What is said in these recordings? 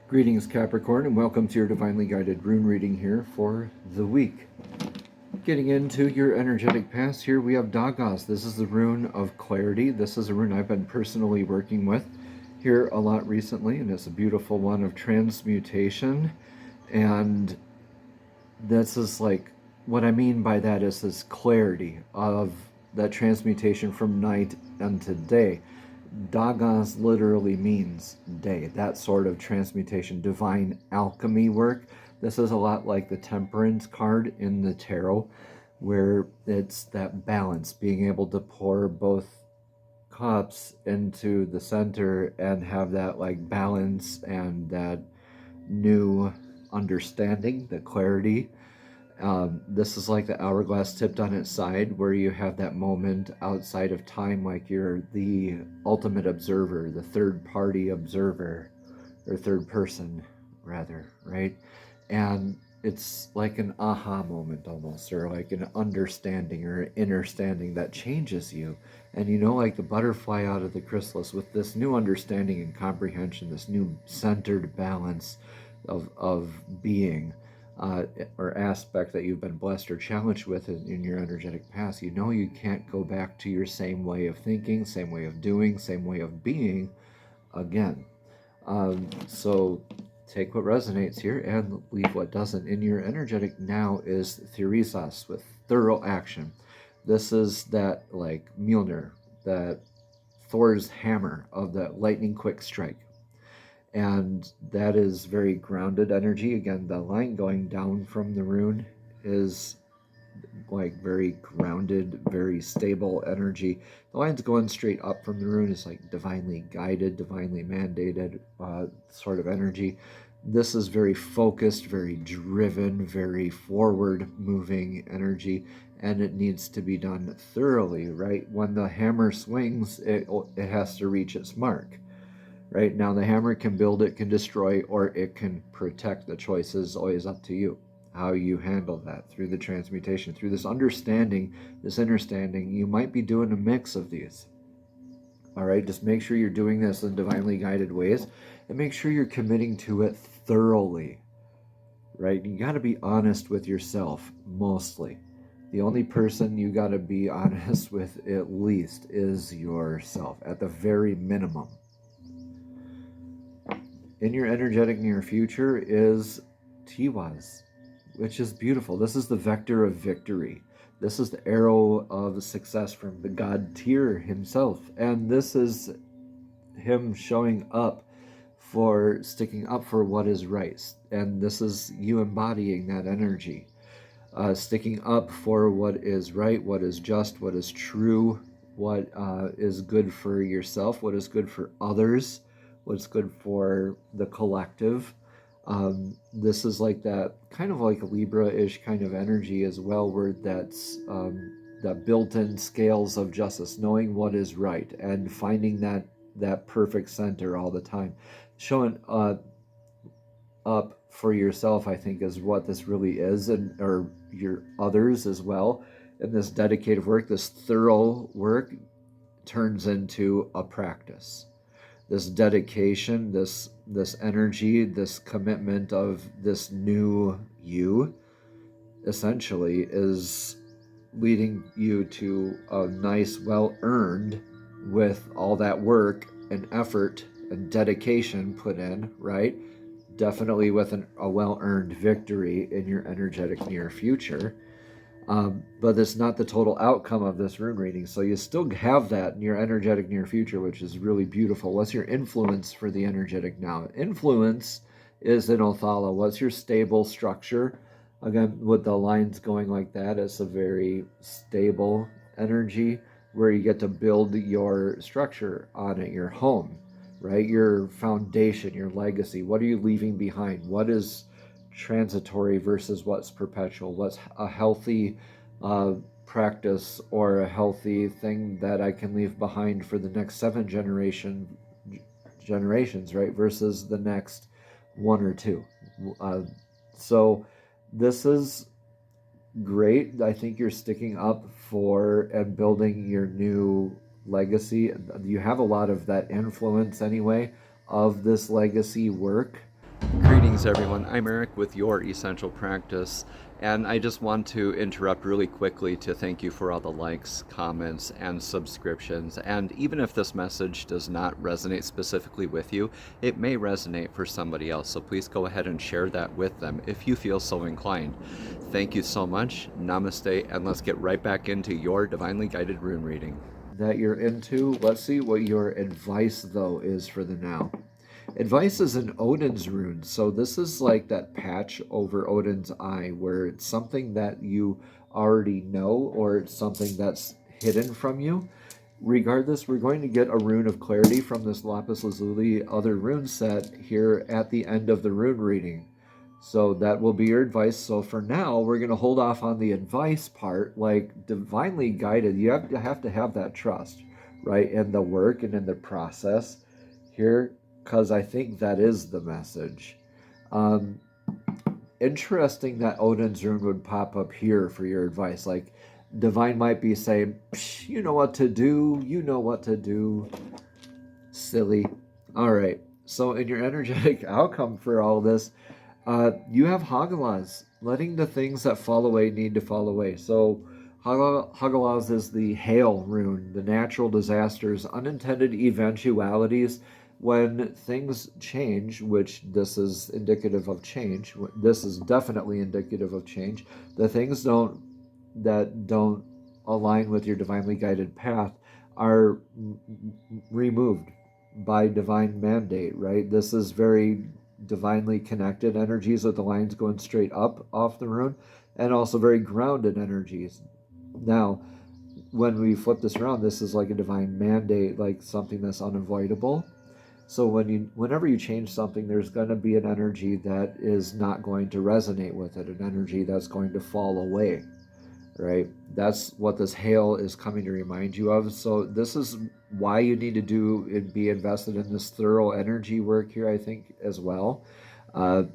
Greetings, Capricorn, and welcome to your divinely guided rune reading here for the week. Getting into your energetic past, here we have Dagos. This is the rune of clarity. This is a rune I've been personally working with here a lot recently, and it's a beautiful one of transmutation. And this is like, what I mean by that is this clarity of that transmutation from night unto day. Dagos literally means day, that sort of transmutation, divine alchemy work. This is a lot like the Temperance card in the tarot, where it's that balance, being able to pour both cups into the center and have that like balance and that new understanding, the clarity. This is like the hourglass tipped on its side, where you have that moment outside of time, like you're the ultimate observer, the third party observer, or third person rather, right? And it's like an aha moment almost, or like an understanding or an understanding that changes you. And you know, like the butterfly out of the chrysalis, with this new understanding and comprehension, this new centered balance of being, or aspect that you've been blessed or challenged with in your energetic past, you know you can't go back to your same way of thinking, same way of doing, same way of being again. So take what resonates here and leave what doesn't. In your energetic now is Theresas, with thorough action. This is that like Mjolnir, that Thor's hammer of that lightning quick strike. And that is very grounded energy. Again, the line going down from the rune is like very grounded, very stable energy. The lines going straight up from the rune is like divinely guided, divinely mandated sort of energy. This is very focused, very driven, very forward moving energy, and it needs to be done thoroughly, right? When the hammer swings, it has to reach its mark. Right now, the hammer can build, it can destroy, or it can protect. The choice is always up to you, how you handle that through the transmutation, through this understanding, this understanding. You might be doing a mix of these. All right, just make sure you're doing this in divinely guided ways, and make sure you're committing to it thoroughly. Right? You got to be honest with yourself, mostly. The only person you got to be honest with, at least, is yourself, at the very minimum. In your energetic near future is Tiwaz, which is beautiful. This is the vector of victory. This is the arrow of success from the god Tyr himself. And this is him showing up for sticking up for what is right. And this is you embodying that energy. Sticking up for what is right, what is just, what is true, what is good for yourself, what is good for others, what's good for the collective. This is like that kind of like a Libra-ish kind of energy as well, where that's that built-in scales of justice, knowing what is right and finding that perfect center all the time. Showing up for yourself, I think, is what this really is, and or your others as well. And this dedicated work, this thorough work, turns into a practice. This dedication, this energy, this commitment of this new you, essentially, is leading you to a nice, well-earned, with all that work and effort and dedication put in, right? Definitely with a well-earned victory in your energetic near future. But it's not the total outcome of this rune reading. So you still have that in your energetic near future, which is really beautiful. What's your influence for the energetic now? Influence is in Othala. What's your stable structure? Again, with the lines going like that, it's a very stable energy where you get to build your structure on it, your home, right? Your foundation, your legacy. What are you leaving behind? What is transitory versus what's perpetual? What's a healthy practice or a healthy thing that I can leave behind for the next 7 generations, right? Versus the next 1 or 2. So this is great. I think you're sticking up for and building your new legacy. You have a lot of that influence anyway of this legacy work. Greetings, everyone. I'm Eric with Your Essential Practice, and I just want to interrupt really quickly to thank you for all the likes, comments, and subscriptions. And even if this message does not resonate specifically with you, it may resonate for somebody else. So please go ahead and share that with them if you feel so inclined. Thank you so much. Namaste, and let's get right back into your divinely guided rune reading that you're into. Let's see what your advice, though, is for the now. Advice is an Odin's rune, so this is like that patch over Odin's eye where it's something that you already know or it's something that's hidden from you. Regardless, we're going to get a rune of clarity from this lapis lazuli other rune set here at the end of the rune reading. So that will be your advice. So for now, we're going to hold off on the advice part. Like divinely guided, you have to have that trust, right, in the work and in the process here, because I think that is the message. Interesting that Odin's rune would pop up here for your advice. Like, divine might be saying, you know what to do, you know what to do. Silly. All right. So in your energetic outcome for all this, you have Hagalaz, letting the things that fall away need to fall away. So Hagalaz is the hail rune, the natural disasters, unintended eventualities. When things change, which this is indicative of change, this is definitely indicative of change, the things that don't align with your divinely guided path are removed by divine mandate, right? This is very divinely connected energies with the lines going straight up off the rune, and also very grounded energies. Now, when we flip this around, this is like a divine mandate, like something that's unavoidable. So whenever you change something, there's going to be an energy that is not going to resonate with it, an energy that's going to fall away, right? That's what this hail is coming to remind you of. So this is why you need to do and be invested in this thorough energy work here, I think, as well,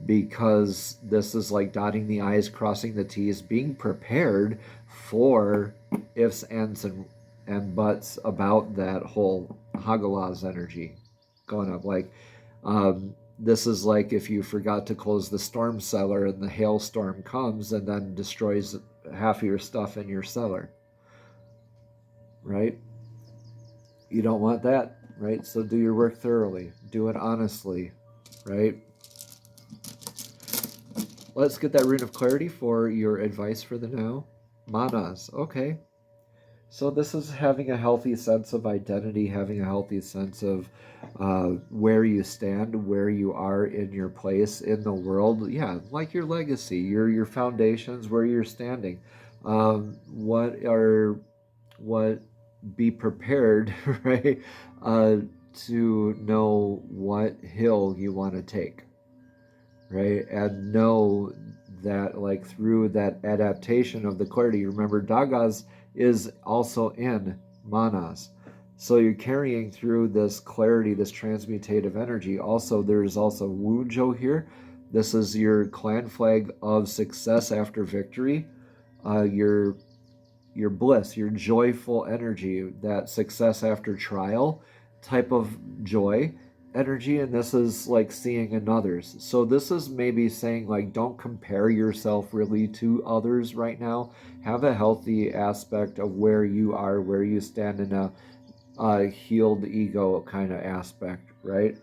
because this is like dotting the I's, crossing the T's, being prepared for ifs, ands, and buts about that whole Hagalaz energy going up. Like, this is like if you forgot to close the storm cellar and the hailstorm comes and then destroys half of your stuff in your cellar, right? You don't want that, right? So do your work thoroughly, do it honestly, right? Let's get that rune of clarity for your advice for the now. Manas, okay. So this is having a healthy sense of identity, having a healthy sense of where you stand, where you are in your place in the world. Yeah, like your legacy, your foundations, where you're standing. Be prepared, right, to know what hill you want to take, right, and know that, like, through that adaptation of the clarity. Remember, Dagas is also in Manas. So you're carrying through this clarity, this transmutative energy. Also, there's also Wujo here. This is your clan flag of success after victory. Your bliss, your joyful energy, that success after trial type of joy energy, and this is like seeing in others. So this is maybe saying, like, don't compare yourself really to others right now. Have a healthy aspect of where you are, where you stand in a healed ego kind of aspect, right?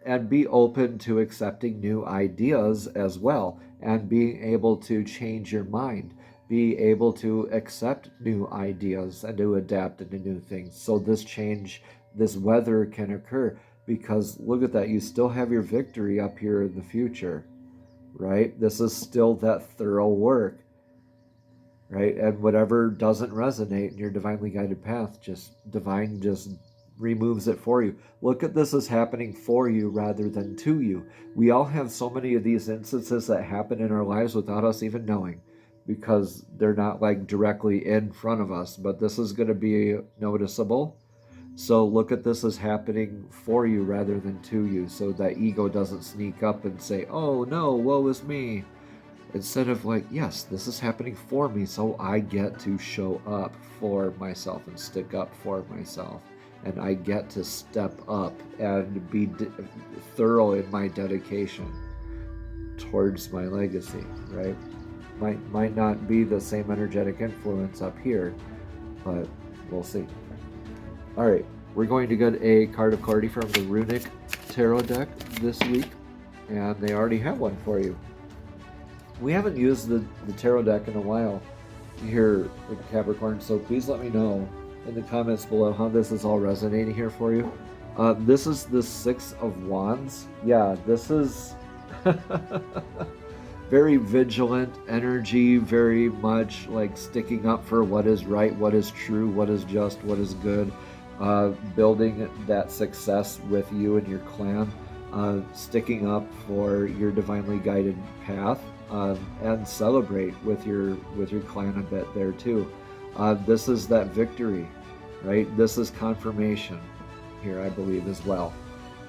And be open to accepting new ideas as well, and being able to change your mind, be able to accept new ideas and to adapt into new things. So this change, this weather can occur, because look at that, you still have your victory up here in the future, right? This is still that thorough work, right? And whatever doesn't resonate in your divinely guided path, divine just removes it for you. Look at this as happening for you rather than to you. We all have so many of these instances that happen in our lives without us even knowing, because they're not like directly in front of us, but this is going to be noticeable. So look at this as happening for you rather than to you, so that ego doesn't sneak up and say, oh no, woe is me. Instead of like, yes, this is happening for me, so I get to show up for myself and stick up for myself and I get to step up and be thorough in my dedication towards my legacy, right? Might not be the same energetic influence up here, but we'll see. All right, we're going to get a card of clarity from the Runic Tarot deck this week, and they already have one for you. We haven't used the tarot deck in a while here with Capricorn, so please let me know in the comments below how this is all resonating here for you. This is the Six of Wands. Yeah, this is very vigilant energy, very much like sticking up for what is right, what is true, what is just, what is good, building that success with you and your clan, sticking up for your divinely guided path, and celebrate with your clan a bit there too. This is that victory, right? This is confirmation here, I believe, as well.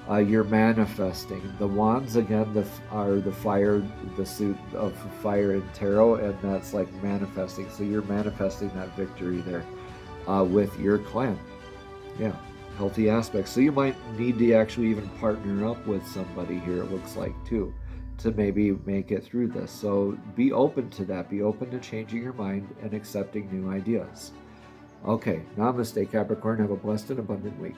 You're manifesting. The wands, again, are the fire, the suit of fire in tarot, and that's like manifesting. So you're manifesting that victory there with your clan. Yeah, healthy aspects. So you might need to actually even partner up with somebody here, it looks like, too, to maybe make it through this. So be open to that. Be open to changing your mind and accepting new ideas. Okay, namaste, Capricorn. Have a blessed and abundant week.